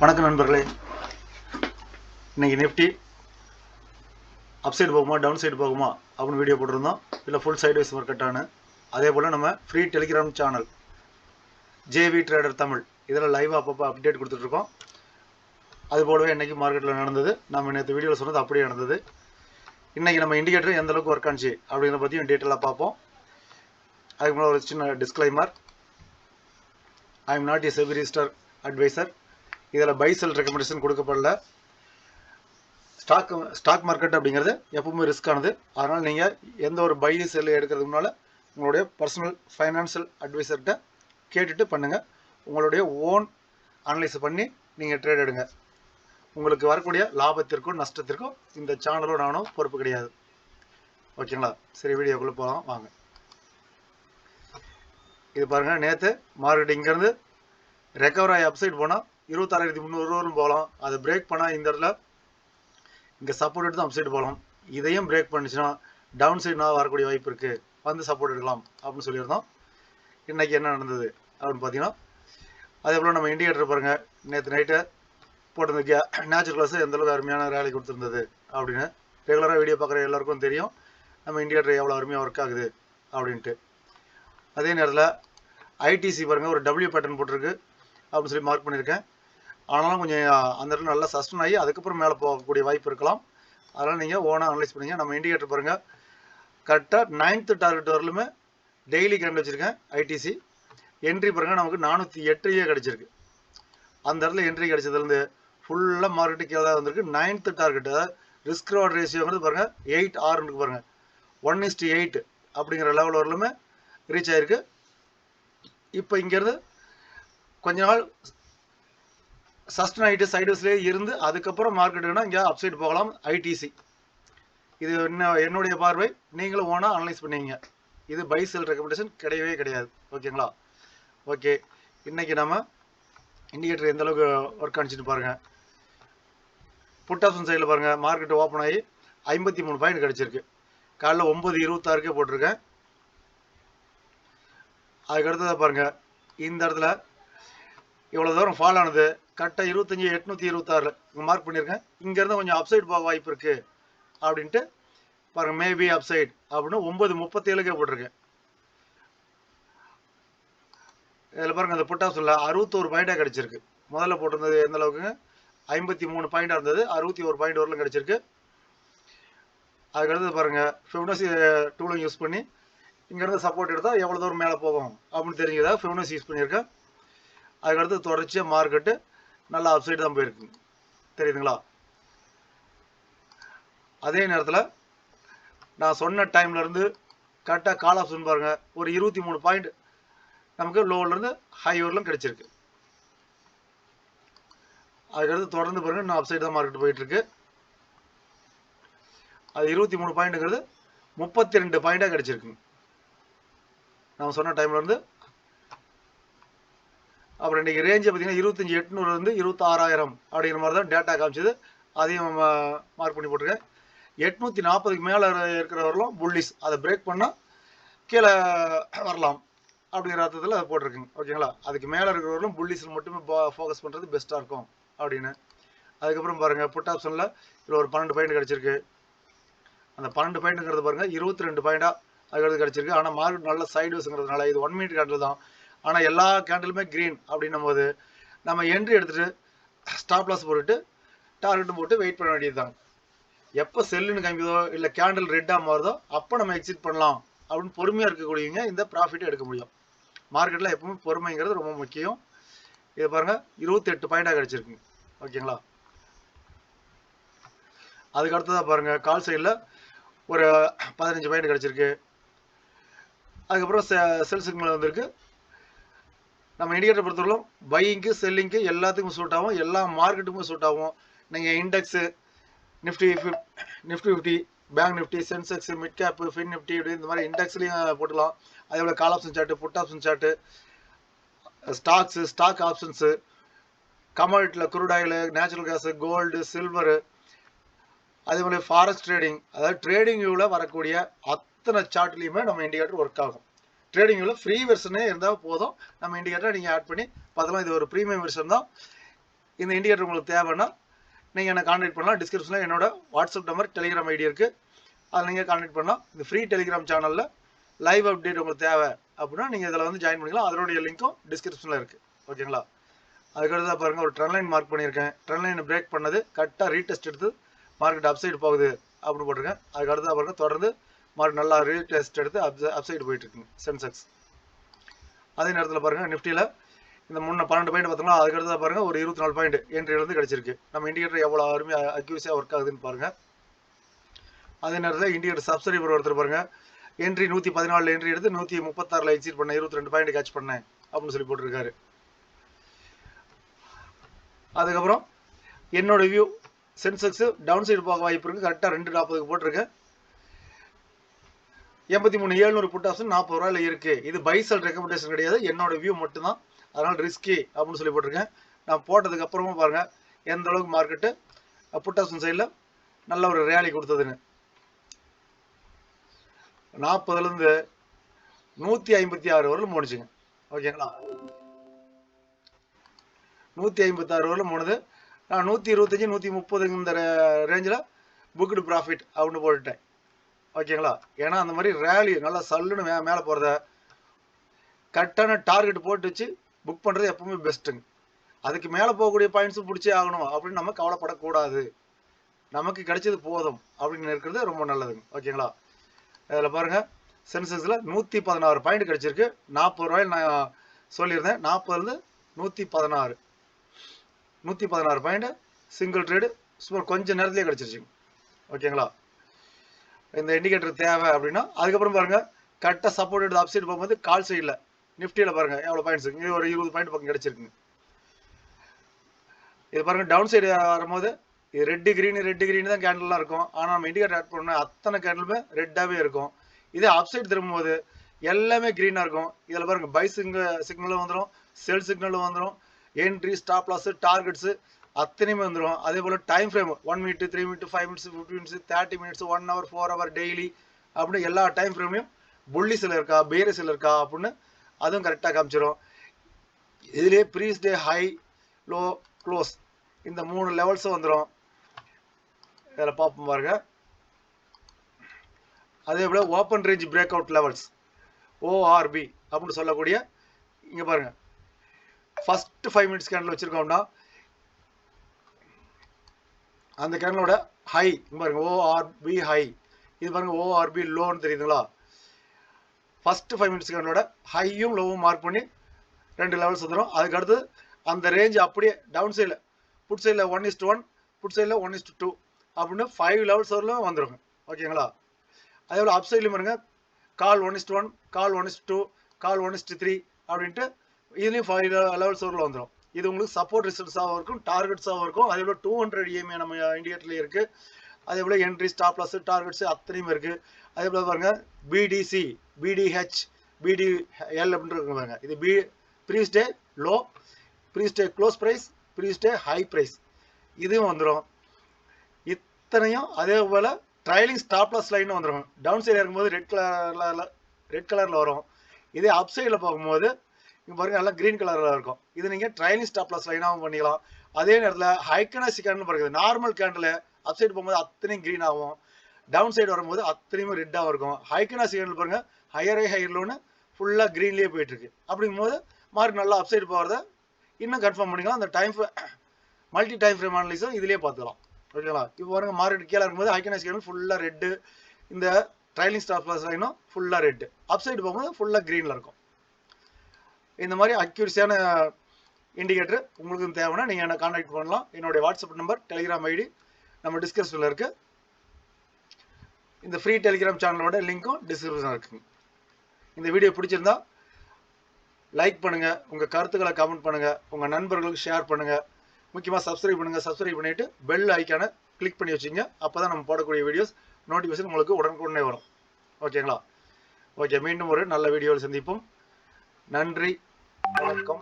வணக்கம் நண்பர்களே. இன்னைக்கு நிஃப்டி அப் சைடு போகுமா டவுன் சைடு போகுமா அப்படின்னு வீடியோ போட்டிருந்தோம். இல்லை ஃபுல் சைடு வைஸ் மார்க்கெட்டானு. அதே போல் நம்ம free Telegram channel JV trader Tamil இதில் லைவாக அப்பப்போ அப்டேட் கொடுத்துட்ருக்கோம். அது போலவே இன்றைக்கி மார்க்கெட்டில் நடந்தது. நம்ம நேற்று வீடியோவில் சொன்னது அப்படியே நடந்தது. இன்றைக்கி நம்ம இண்டிகேட்டர் எந்த அளவுக்கு ஒர்க் ஆனிச்சு அப்படிங்கிறத பற்றியும் டீட்டெயிலாக பார்ப்போம். அதுக்கு முன்னாடி ஒரு சின்ன disclaimer. I am not a SEBI register advisor. இதில் பை செல் ரெக்கமெண்டேஷன் கொடுக்கப்படல. ஸ்டாக் மார்க்கெட் அப்படிங்கிறது எப்பவுமே ரிஸ்க்கானது. அதனால் நீங்கள் எந்த ஒரு பை செல் எடுக்கிறதுக்கு முன்னால் உங்களுடைய பர்சனல் ஃபைனான்சியல் அட்வைசர்கிட்ட கேட்டுட்டு பண்ணுங்கள். உங்களுடைய ஓன் அனலைஸ் பண்ணி நீங்கள் ட்ரேட் எடுங்க. உங்களுக்கு வரக்கூடிய லாபத்திற்கும் நஷ்டத்திற்கும் இந்த சேனலும் நானும் பொறுப்பு கிடையாது. ஓகேங்களா? சரி, வீடியோக்குள்ளே போகலாம் வாங்க. இது பாருங்கள், நேற்று மார்க்கெட் இங்கேருந்து ரெக்கவர் ஆகி அப்சைட் போனால் 26,300 போகலாம். அதை பிரேக் பண்ணால் இந்த இடத்துல இங்கே சப்போர்ட் எடுத்து அப்சைடு போகலாம். இதையும் பிரேக் பண்ணிச்சுன்னா டவுன் சைடுனா வரக்கூடிய வாய்ப்பு இருக்குது, வந்து சப்போர்ட் எடுக்கலாம் அப்படின்னு சொல்லியிருந்தோம். இன்றைக்கி என்ன நடந்தது அப்படின்னு பார்த்தீங்கன்னா, அதே போல் நம்ம இண்டிகேட்டர் பாருங்கள், நேற்று நைட்டு போட்டிருந்த நேச்சுரல் கிளாஸ் எந்தளவுக்கு அருமையான ரேலி கொடுத்துருந்தது அப்படின்னு. ரெகுலராக வீடியோ பார்க்குற எல்லாருக்கும் தெரியும் நம்ம இண்டிகேட்டர் எவ்வளோ அருமையாக ஒர்க் ஆகுது அப்படின்ட்டு. அதே நேரத்தில் ஐடிசி பாருங்கள், ஒரு டபிள்யூ பேட்டர்ன் போட்டிருக்கு அப்படின்னு சொல்லி மார்க் பண்ணியிருக்கேன். ஆனாலும் கொஞ்சம் அந்த இடத்துல நல்லா சஸ்டன் ஆகி அதுக்கப்புறம் மேலே போகக்கூடிய வாய்ப்பு இருக்கலாம். அதனால் நீங்கள் ஓனாக அனலைஸ் பண்ணிங்க. நம்ம இண்டிகேட்டர் பாருங்கள், கரெக்டாக 9th டார்கெட் வரலுமே டெய்லி கண்டு வச்சுருக்கேன். ஐடிசி என்ட்ரி பாருங்கள், நமக்கு 408 கிடச்சிருக்கு. அந்த இடத்துல என்ட்ரி கிடச்சதுலேருந்து ஃபுல்லாக மார்க்கெட்டுக்கு கீழே வந்திருக்கு. 9th டார்கெட், அதாவது ரிஸ்க் ரிவார்ட் ரேஷியோங்கிறது பாருங்கள் 8:6 பாருங்கள், 1:8 அப்படிங்கிற லெவல் வரலுமே ரீச் ஆகிருக்கு. இப்போ இங்கேருந்து கொஞ்ச நாள் சஸ்டன் ஆகிட்டு சைடுஸ்லேயே இருந்து அதுக்கப்புறம் மார்க்கெட்டுனா இங்கே அப்சைட் போகலாம் ஐடிசி. இது என்னுடைய பார்வை. நீங்களும் ஓனாக அனலைஸ் பண்ணிங்க. இது பை செல் ரெக்கமெண்டேஷன் கிடையவே கிடையாது. ஓகேங்களா? ஓகே, இன்றைக்கி நம்ம இண்டிகேட்டர் எந்த அளவுக்கு ஒர்க் ஆனிச்சுட்டு பாருங்கள். புட் ஆப்ஷன் சைடில் பாருங்கள், மார்க்கெட் ஓப்பன் ஆகி 53 பாயிண்ட் கிடச்சிருக்கு. காலைல 9:26 போட்டிருக்கேன். அதுக்கடுத்ததாக பாருங்கள், இந்த இடத்துல இவ்வளோ தூரம் ஃபால் ஆனது கரெக்டாக 25,826 இங்கே மார்க் பண்ணியிருக்கேன். இங்கேருந்து கொஞ்சம் அப்சைட் போக வாய்ப்பு இருக்குது அப்படின்ட்டு பாருங்கள், மேபி அப்சைட் அப்படின்னு 9:37 போட்டிருக்கேன். இதில் பாருங்கள், அந்த புட் ஆப்ஷனில் 61 பாயிண்டாக கிடச்சிருக்கு. முதல்ல போட்டிருந்தது எந்த அளவுக்கு 53 பாயிண்டாக இருந்தது, 61 பாயிண்ட் வரலும் கிடச்சிருக்கு. அதுக்கடுத்து பாருங்கள், ஃபிபனசி டூலும் யூஸ் பண்ணி இங்கேருந்து சப்போர்ட் எடுத்தால் எவ்வளோ தூரம் மேலே போகும் அப்படின்னு தெரிஞ்சதா ஃபிபனசி யூஸ் பண்ணியிருக்கேன். அதுக்கடுத்து தொடர்ச்சியாக மார்க்கெட்டு நல்லா அப்சைடு தான் போயிருக்கு, தெரியுதுங்களா? அதே நேரத்தில் நான் சொன்ன டைம்லேருந்து கரெக்டாக கால் ஆப்ஷன் பாருங்கள், ஒரு 23 பாயிண்ட் நமக்கு லோவிலேருந்து ஹை வரலும் கிடச்சிருக்கு. அதுக்கடுத்து தொடர்ந்து பாருங்கள், நான் அப்சைடு தான் மார்க்கெட் போயிட்டுருக்கு. அது 23 பாயிண்ட்டுங்கிறது 32 பாயிண்டாக கிடச்சிருக்கு நம்ம சொன்ன டைம்லேருந்து. அப்புறம் இன்றைக்கி ரேஞ்சை பார்த்தீங்கன்னா 25,800 26,000 அப்படிங்கிற மாதிரி தான் டேட்டா காமிச்சது. அதையும் மார்க் பண்ணி போட்டிருக்கேன். 840க்கு மேலே இருக்கிறவர்களும் புல்லிஸ், அதை பிரேக் பண்ணால் கீழே வரலாம் அப்படிங்கிற அர்த்தத்தில் அதை போட்டிருக்குங்க. ஓகேங்களா? அதுக்கு மேலே இருக்கிறவர்களும் புல்லிஸில் மட்டுமே ஃபோக்கஸ் பண்ணுறது பெஸ்ட்டாக இருக்கும் அப்படின்னு. அதுக்கப்புறம் பாருங்கள், புட் ஆப்ஷனில் இதில் ஒரு 12 பாயிண்ட் கிடச்சிருக்கு. அந்த 12 பாயிண்ட்டுங்கிறது பாருங்கள் 22 பாயிண்டாக அதுக்கடுத்து கிடச்சிருக்கு. ஆனால் மார்க்கெட் நல்ல சைடுவேஸுங்கிறதுனால இது 1 மினிட் கேண்டில் தான். ஆனால் எல்லா கேண்டிலுமே க்ரீன் அப்படின்னும் போது நம்ம என்ட்ரி எடுத்துகிட்டு ஸ்டாப் லாஸ் போட்டுட்டு டார்கெட்டும் போட்டு வெயிட் பண்ண வேண்டியது தான். எப்போ செல்லுன்னு காமிக்குதோ இல்லை கேண்டில் ரெட்டாக மாறுதோ அப்போ நம்ம எக்ஸிட் பண்ணலாம் அப்படின்னு பொறுமையாக இருக்கக்கூடியவங்க இந்த ப்ராஃபிட்டை எடுக்க முடியும். மார்க்கெட்டில் எப்பவுமே பொறுமைங்கிறது ரொம்ப முக்கியம். இது பாருங்கள் 28 பாயிண்டாக கிடச்சிருக்குங்க. ஓகேங்களா? அதுக்கு அடுத்ததாக பாருங்கள், கால் சைடில் ஒரு 15 பாயிண்ட் கிடச்சிருக்கு. அதுக்கப்புறம் செல் சிக்னல் வந்திருக்கு. நம்ம இண்டிகேட்டர் பொறுத்தவரைக்கும் பையிங்க்கு செல்லிங்க்கு எல்லாத்துக்கும் சூட் ஆகும், எல்லா மார்க்கெட்டுக்கும் சூட் ஆகும். நீங்கள் index Nifty 50, bank Nifty, Sensex, mid cap, fin Nifty இப்படி இந்த மாதிரி இண்டெக்ஸ்லையும் போட்டுக்கலாம். அதே போல் call option chart, put option chart, stocks, stock options, கமாடிட்டியில் crude oil, natural gas, gold, silver, அதே போல் ஃபாரெக்ஸ் ட்ரேடிங், அதாவது ட்ரேடிங் வியூவில் வரக்கூடிய அத்தனை சார்ட்லேயுமே நம்ம இண்டிகேட்டர் ஒர்க் ஆகும். ட்ரேடிங் வியூவில் ஃப்ரீ வெர்ஷனே இருந்தால் போதும், நம்ம இண்டிகேட்டரை நீங்கள் ஆட் பண்ணி பார்த்தலாம். இது ஒரு ப்ரீமியம் வெர்ஷன் தான். இந்த இண்டிகேட்டர் உங்களுக்கு தேவைன்னா நீங்கள் என்ன கான்டாக்ட் பண்ணலாம். டிஸ்கிரிப்ஷனில் என்னோட வாட்ஸ்அப் நம்பர், டெலிகிராம் ஐடி இருக்குது. அதில் நீங்கள் கான்டாக்ட் பண்ணலாம். இந்த ஃப்ரீ டெலிகிராம் சேனலில் லைவ் அப்டேட் உங்களுக்கு தேவை அப்படின்னா நீங்கள் இதில் வந்து ஜாயின் பண்ணிக்கலாம். அதனுடைய லிங்க்கும் டிஸ்கிரிப்ஷனில் இருக்குது. ஓகேங்களா? அதுக்கடுத்து பாருங்கள், ஒரு ட்ரெண்ட் லைன் மார்க் பண்ணியிருக்கேன். ட்ரெண்ட் லைனை பிரேக் பண்ணது கரெக்டாக ரீடெஸ்ட் எடுத்து மார்க்கெட் அப்சைடு போகுது அப்படின்னு போட்டிருக்கேன். அதுக்கடுத்து பாருங்கள், தொடர்ந்து மார்க்கெட் நல்லா ரீடெஸ்ட் எடுத்து அப்சைடு போயிட்டு இருக்குங்க சென்செக்ஸ். அதே நேரத்தில் பாருங்கள், நிஃப்டியில் இந்த 12 பாயிண்ட் பார்த்தோம்னா அதுக்கடுத்து பாருங்கள் ஒரு 24 பாயிண்ட் என்ட்ரியிலேருந்து கிடச்சிருக்கு. நம்ம இண்டிகேட்டர் எவ்வளோ அருமையாக அக்யூரஸியாக ஒர்க் ஆகுதுன்னு பாருங்கள். அதே நேரத்தில் இண்டிகேட்டர் சப்ஸ்கிரைபர் ஒருத்தர் பாருங்கள், என்ட்ரி 114 என்ட்ரி எடுத்து 136 எக்ஸிட் பண்ணேன், 22 பாயிண்ட் கேட்ச் பண்ணேன் அப்படின்னு சொல்லி போட்டிருக்காரு. அதுக்கப்புறம் என்னோட வியூ சென்செக்ஸ் டவுன் சைடு போக வாய்ப்பு இருக்குது. கரெக்டாக 240 போட்டிருக்கேன். 83,700 புட் ஆப்ஷன் 40 ரூபாயில் இருக்குது. இது பை செல் ரெக்கமெண்டேஷன் கிடையாது, என்னோட வியூ மட்டும்தான். அதனால் ரிஸ்கி அப்படின்னு சொல்லி போட்டிருக்கேன். நான் போட்டதுக்கு அப்புறமா பாருங்கள் எந்த அளவுக்கு மார்க்கெட்டு புட் ஆப்ஷன் சைடில் நல்ல ஒரு ரேலி கொடுத்ததுன்னு. 40லேருந்து 156 வரலும் போணுச்சுங்க. ஓகேங்களா? 156 வரலும் போனது. நான் 125 130 இந்த ரேஞ்சில் புக்டு ப்ராஃபிட் அப்படின்னு போட்டுட்டேன். ஓகேங்களா? ஏன்னா அந்த மாதிரி ரேலி நல்லா சல்லுன்னு மேலே போகிறத கரெக்டான டார்கெட் போட்டு வச்சு புக் பண்ணுறது எப்பவுமே பெஸ்ட்டுங்க. அதுக்கு மேலே போகக்கூடிய பாயிண்ட்ஸும் பிடிச்சே ஆகணும் அப்படின்னு நம்ம கவலைப்படக்கூடாது. நமக்கு கிடைச்சது போதும் அப்படின்னு இருக்கிறது ரொம்ப நல்லதுங்க. ஓகேங்களா? அதில் பாருங்கள், சென்செக்ஸில் 116 பாயிண்ட் கிடச்சிருக்கு. 40 ரூபாயில் நான் சொல்லியிருந்தேன். 40லேருந்து 116 பாயிண்ட் சிங்கிள் ட்ரேடு சும்மா கொஞ்சம் நேரத்துலேயே கிடச்சிருச்சுங்க. ஓகேங்களா? இந்த இண்டிகேட்டர் தேவை அப்படின்னா அதுக்கப்புறம் பாருங்கள், கரெக்டாக சப்போர்ட் எடுத்து அப்சைடு போகும்போது கால் சைடில் நிஃப்டியில் பாருங்கள் எவ்வளோ பாயிண்ட்ஸ் இருக்குது. இது ஒரு 20 பாயிண்ட் பக்கம் கிடச்சிருக்குங்க. இது பாருங்கள், டவுன் சைடு வரும்போது இது ரெட்டு கிரீன் தான் கேண்டல்லாம் இருக்கும். ஆனால் நம்ம இண்டிகேட்டர் ஆட் பண்ணோம்னா அத்தனை கேண்டலுமே ரெட்டாகவே இருக்கும். இதே அப்சைடு திரும்பும்போது எல்லாமே க்ரீனாக இருக்கும். இதில் பாருங்கள், பை சிக்னலும் வந்துடும், செல் சிக்னலும் வந்துடும், என்ட்ரி, ஸ்டாப் லாஸ், டார்கெட்ஸு அத்தனையுமே வந்துடும். அதே போல் time frame 1 minute, 3 minute, 5 minutes, 15 minutes, 30 minutes, 1 hour, 4 hour, daily அப்படின்னு எல்லா டைம் ஃப்ரேமையும் புல்லிஸில் இருக்கா பேரிஸில் இருக்கா அப்படின்னு அதுவும் கரெக்டாக காமிச்சிடும். இதுலேயே ப்ரீஸ் டே ஹை, லோ, க்ளோஸ் இந்த 3 லெவல்ஸும் வந்துடும். இதில் பார்ப்போம் பாருங்க. அதே போல் open range break out levels ORB அப்படின்னு சொல்லக்கூடிய இங்கே பாருங்கள், ஃபர்ஸ்ட் 5 மினிட்ஸ் கேண்டில் வச்சுருக்கோம்னா அந்த கேண்டலோட ஹை பாருங்க, ஓஆர்பி ஹை. இது பாருங்க ஓஆர்பி லோன்னு தெரியுதுங்களா? ஃபர்ஸ்ட் 5 மினிட்ஸ் கேண்டலோட ஹையும் லோவும் மார்க் பண்ணி 2 லெவல்ஸ் வந்துடும். அதுக்கடுத்து அந்த ரேஞ்ச் அப்படியே டவுன் சைடில் புட் சைடில் 1:1, புட் சைடில் 1:2 அப்படின்னு 5 லெவல்ஸ் வரலும் வந்துடுங்க. ஓகேங்களா? அதே போல் அப் சைட்லையும் பாருங்க, கால் 1:1, கால் 1:2, கால் 1:3 அப்படின்ட்டு இதுலேயும் 5 லெவல்ஸ் வரலும் வந்துடும். இது உங்களுக்கு சப்போர்ட் ரிசல்ட்ஸாகவும் இருக்கும், டார்கெட்ஸாகவும் இருக்கும். அதே போல் 200 EMA நம்ம இண்டிகேட்டர்லேயே இருக்குது. அதே போல் என்ட்ரி, ஸ்டாப் லாஸ், டார்கெட்ஸு அத்தனையும் இருக்குது. அதே போல் பாருங்கள், பிடிசி, பிடிஹெச், பிடிஎல் அப்படின்னு இருக்கு பாருங்க. இது previous day low, previous day close price, previous day high price இதுவும் வந்துடும். இத்தனையும் அதே போல் ட்ரைலிங் ஸ்டாப் லாஸ் லைனும் வந்துடும். டவுன் சைடில் இருக்கும்போது ரெட் கலரில் வரும். இதே அப் சைடில் போகும்போது இங்கே பாருங்க எல்லாம் க்ரீன் கலரில் இருக்கும். இது நீங்கள் ட்ரைலிங் ஸ்டாப் லாஸ் லைனாகவும் பண்ணிக்கலாம். அதே நேரத்தில் ஹைக்கனாசி கேண்டில் பாருங்க, நார்மல் கேண்டில் அப் சைடு போகும்போது அத்தனையும் க்ரீன் ஆகும், டவுன் சைடு வரும்போது அத்தனையுமே ரெட்டாகவும் இருக்கும். ஹைக்கனாசி கேண்டில் பாருங்க, ஹையர் லோன்னு ஃபுல்லாக க்ரீன்லேயே போயிட்டு இருக்கு. அப்படிங்கும்போது மார்க் நல்லா அப் சைடு போகிறத இன்னும் கன்ஃபார்ம் பண்ணிக்கலாம். அந்த மல்டி டைம் ஃப்ரேம் அனலிஸும் இதுலேயே பார்த்துக்கலாம். ஓகேங்களா? இப்போ பாருங்க, மார்க்கெட் கீழே இருக்கும்போது ஹைக்கனாசி கேண்டில் ஃபுல்லாக ரெட்டு, இந்த ட்ரைலிங் ஸ்டாப் லாஸ் லைனும் ஃபுல்லாக ரெட்டு, அப் சைடு போகும்போது ஃபுல்லாக க்ரீனில் இருக்கும். இந்த மாதிரி அக்யூரஸியான இண்டிகேட்டர் உங்களுக்கு தேவைன்னா நீங்கள் என்ன கான்டாக்ட் பண்ணலாம். என்னுடைய வாட்ஸ்அப் நம்பர், டெலிகிராம் ஐடி நம்ம டிஸ்கிரிப்ஷனில் இருக்குது. இந்த ஃப்ரீ டெலிகிராம் சேனலோட லிங்க்கும் டிஸ்கிரிப்ஷனில் இருக்குங்க. இந்த வீடியோ பிடிச்சிருந்தா லைக் பண்ணுங்கள், உங்கள் கருத்துக்களை கமெண்ட் பண்ணுங்கள், உங்கள் நண்பர்களுக்கு ஷேர் பண்ணுங்கள். முக்கியமாக சப்ஸ்கிரைப் பண்ணுங்கள். சப்ஸ்கிரைப் பண்ணிவிட்டு பெல் ஐக்கானை கிளிக் பண்ணி வச்சுங்க. அப்போ தான் நம்ம போடக்கூடிய வீடியோஸ் நோட்டிஃபிகேஷன் உங்களுக்கு உடனுக்குடனே வரும். ஓகேங்களா? ஓகே, மீண்டும் ஒரு நல்ல வீடியோவில் சந்திப்போம். நன்றி, வணக்கம்.